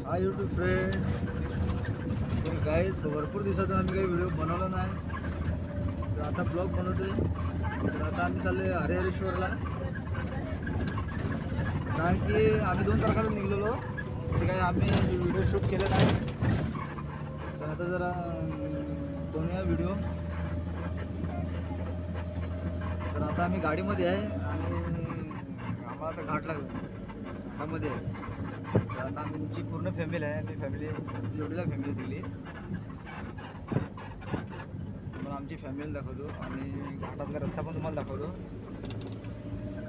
Hi YouTube friend. तर काही भरपूर दिवसातून आम्ही काही व्हिडिओ बनवला नाही, तर आता ब्लॉग बनवतोय. तर आता आम्ही चालले हरिहरेश्वरला, कारण की आम्ही 2 तारखेला निघलेलो. ते काही आम्ही व्हिडिओ शूट केले नाही. तर आता जरा बनवूया व्हिडिओ. तर आता आम्ही गाडीमध्ये आहे आणि आम्हाला आता घाट लागला, घाटामध्ये आहे. तर आता आमची पूर्ण फॅमिली आहे. आम्ही फॅमिली जोडीला फॅमिली सगळी. तुम्हाला आमची फॅमिली दाखवतो आणि घाटातला रस्ता पण तुम्हाला दाखवतो.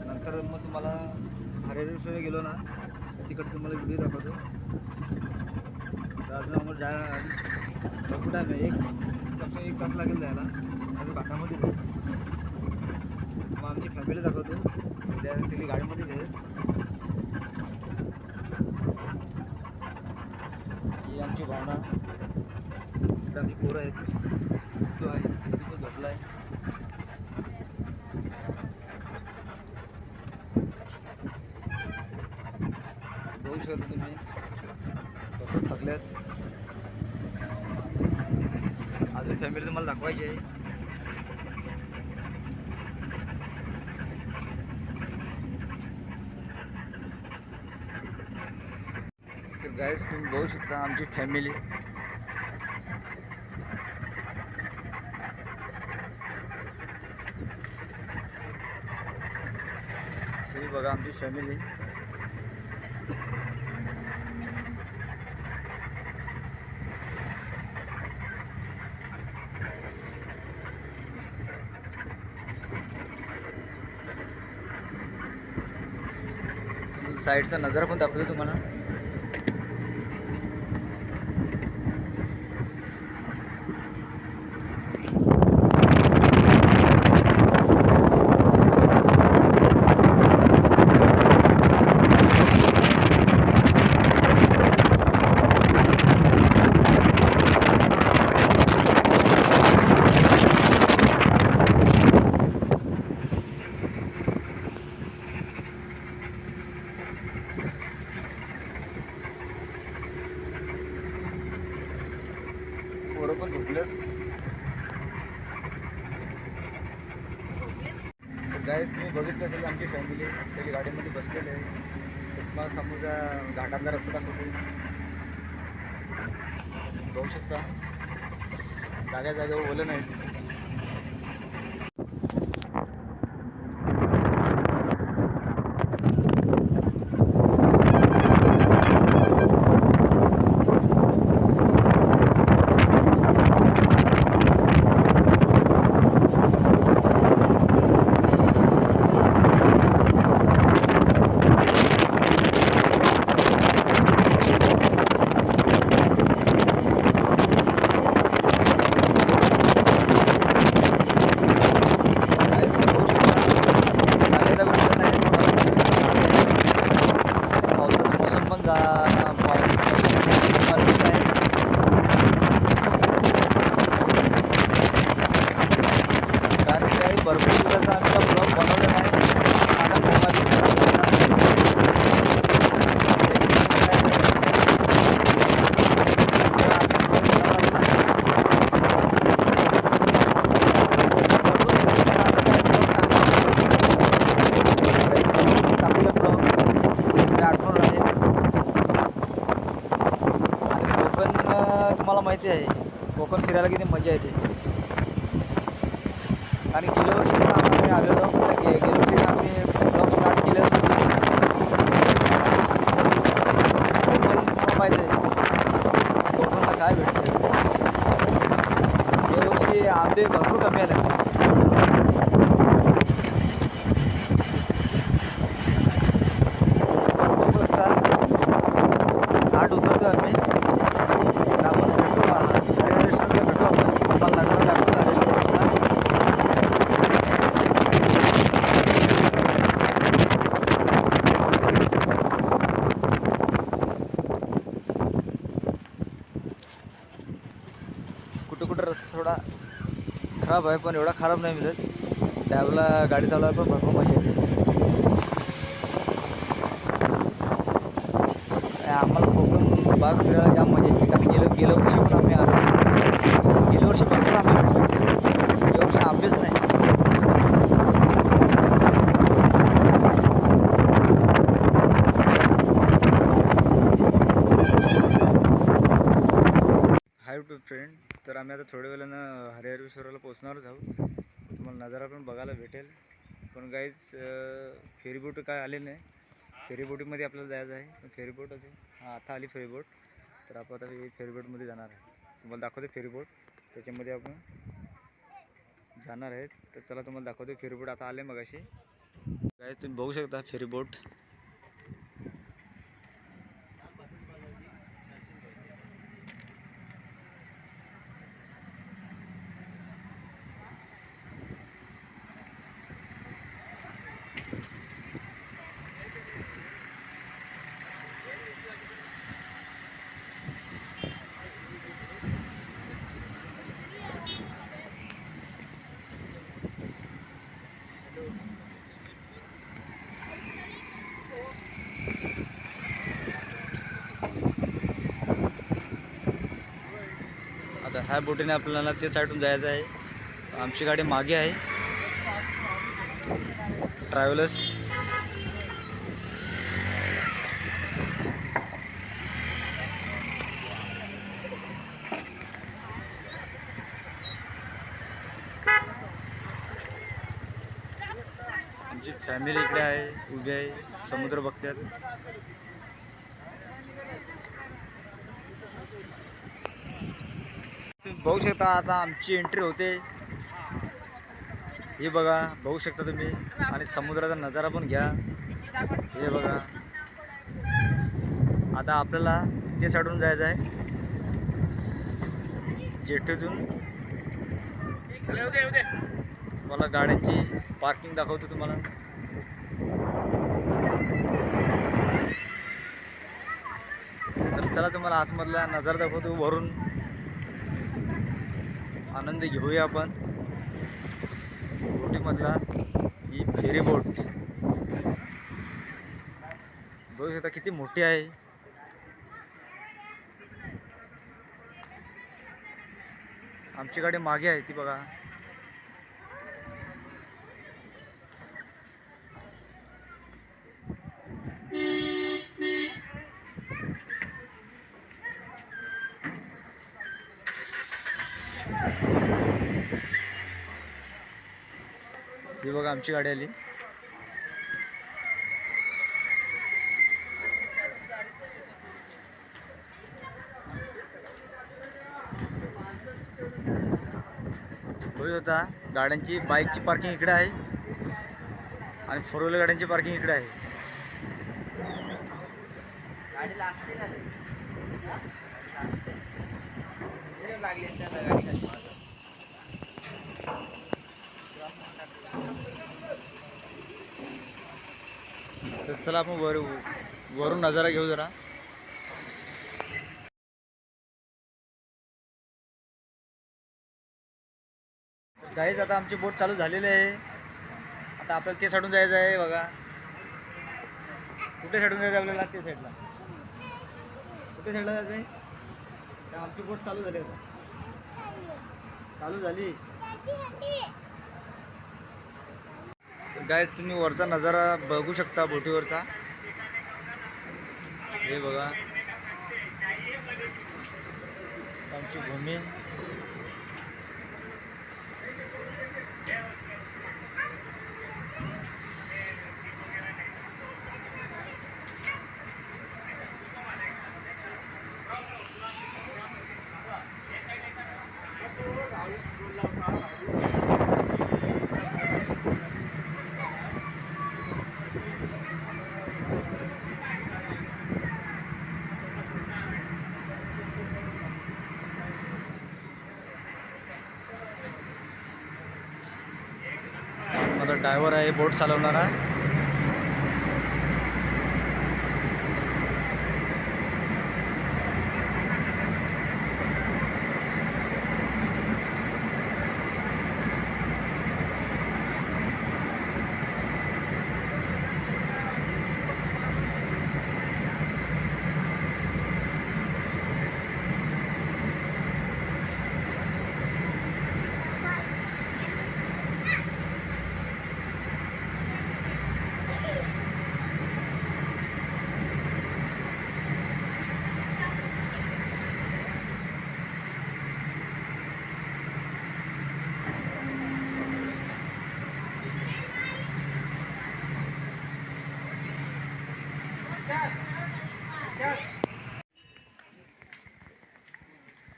नंतर मग तुम्हाला हरिहरेश्वरला गेलो ना, तर तिकडे तुम्हाला व्हिडिओ दाखवतो. तर अजून आम्हाला जायला भरपूर टाईम आहे. एक तास लागेल जायला. अजून घाटामध्येच आहे. मग आमची फॅमिली दाखवतो. सगळी गाडीमध्येच आहे. ही आमची भावना. इकडे आमची पोरं आहेत. तो आहे, तो पण झोपला आहे. बघू शकता तुम्ही, भरपूर थकल्यात. अजून फॅमिली तुम्हाला दाखवायची आहे. तर गाईस तुम्ही बघू शकता आमची फॅमिली. तुम्ही बघा आमची फॅमिली. साईडचा नजारा पण दाखवतो तुम्हाला. पोरं पण झोपलेत. तर गाईस तुम्ही बघितलं असेल आमची फॅमिली सगळी गाडीमध्ये बसलेली आहे. तुम्हाला समोरचा घाटातला रस्ता दाखवतो. बघू शकता जागेवर ओलं नाही. भरपूर दिवसाचा आम्ही ब्लॉग बनवला नाही. आता मोबाईल टाकूया ब्लॉग, आठवण राहील. आणि कोकण तुम्हाला माहिती आहे, कोकण फिरायला किती मजा येते. आणि गेल्या वर्षी पण आम्ही आलेलो, गेल्या वर्षी आम्ही ब्लॉग स्टार्ट केलं. कोकण माहिती आहे कोकणला काय भेटते. गेल्या वर्षी आंबे भरपूर कमी आले. बघू शकता घाट उतरतो आम्ही. आपण भेटू हरिहरेश्वरला भेटू. आपण तुम्हाला नगर दाखवतो हरिहरेश्वरला. कुठं रस्ता थोडा खराब आहे, पण एवढा खराब नाही मिळत. त्यावेळेला गाडी चालवायला पण भरपूर मजा येते. आम्हाला कोकण भाग फिरायला जाम मजा येते. कारण गेल्या वर्षी पण आम्ही आलो. गेल्या वर्षी भरपूर आम्ही या वर्षी अभ्यास नाही. हाय टू फ्रेंड, तर आम्ही आता थोड्या वेळानं हरिहरेश्वराला पोचणारच आहोत. तुम्हाला नजारा पण बघायला भेटेल. पण गाईज फेरीबोट काय आले नाही. फेरीबोटीमध्ये आपल्याला जायचं आहे. पण फेरीबोट आता आली फेरीबोट. तर आपण आता फेरीबोटमध्ये जाणार आहे. तुम्हाला दाखवते फेरीबोट, त्याच्यामध्ये आपण जाणार आहेत. तर चला तुम्हाला दाखवते फेरीबोट आता आले मगाशी. गाईज तुम्ही बघू शकता फेरीबोट. आता ह्या बोटीने आपल्याला ते साईडून जायचं आहे. आमची गाडी मागे आहे, ट्रॅव्हलर्स. आमची फॅमिली इकडे आहे, उभी आहे, समुद्र बघतात. तुम्ही बघू शकता आता आमची एंट्री होते. हे बघा, बघू शकता तुम्ही. आणि समुद्राचा नजारा पण घ्या. हे बघा, आता आपल्याला ते साईडून जायचं आहे, जेटीतून. तुम्हाला गाड्यांची पार्किंग दाखवतो तुम्हाला. तर चला तुम्हाला आतमधला नजारा दाखवतो वरून. आनंद घेऊया आपण बोटीमधला. ही फेरी बोट बघू शकता किती मोठी आहे. आमची गाडी मागे आहे ती बघा. ही बघा आमची गाडी आली. बघू शकता गाड्यांची, बाईकची पार्किंग इकडे आहे आणि फोर व्हीलर गाड्यांची पार्किंग इकडे आहे. तर चला आपण वरून नजारा घेऊ जरा. गाईज आता आमची बोट चालू झालेली आहे. आता आपल्याला ते साईडून जायचं आहे बघा. कुठे साईडून जायचं आपल्याला? ते साईडला. कुठे साईडला जायचं आहे? आमची बोट चालू झाली आता. चालू झाली. गाईज तुम्ही वरचा नजारा बघू शकता बोटीवरचा. हे बघा आमची भूमी. माझा ड्रायव्हर आहे बोट चालवणारा.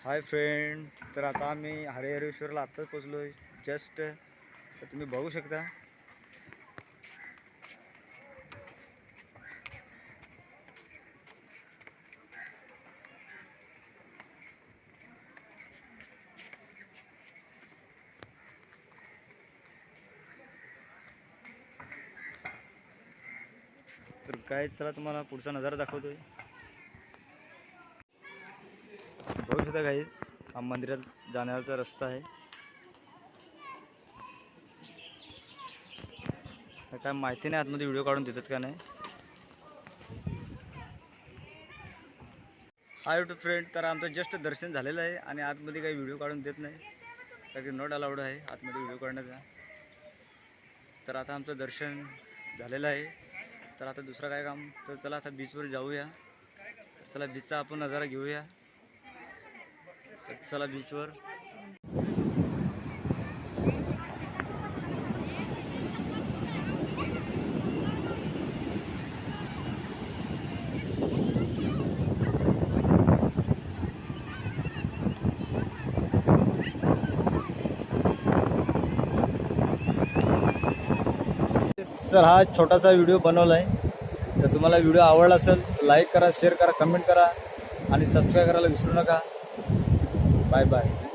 हाय फ्रेंड, तर आता आम्ही हरिहरेश्वरला आत्ताच पोचलो आहे जस्ट. तर तुम्ही बघू शकता. तर काय, चला तुम्हाला पुढचा नजारा दाखवतोय. बघू शकता गाईज, हा मंदिरात जाण्याचा रस्ता आहे. काय माहिती नाही आतमध्ये व्हिडिओ काढून देतात का नाही. हा यूट्यूब फ्रेंड, तर आमचं जस्ट दर्शन झालेलं आहे आणि आतमध्ये काही व्हिडिओ काढून देत नाही, कारण की नॉट अलाउड आहे आतमध्ये व्हिडिओ काढण्याचा. तर आता आमचं दर्शन झालेलं आहे. तर आता दुसरं काय काम, तर चला आता बीचवर जाऊया. चला बीचचा आपण नजारा घेऊया. तर चला बीचवर. तर हा छोटासा व्हिडिओ बनवला आहे. तर तुम्हाला व्हिडिओ आवडला असेल तर लाईक करा, शेअर करा, कमेंट करा आणि सबस्क्राईब करायला विसरू नका. Bye bye.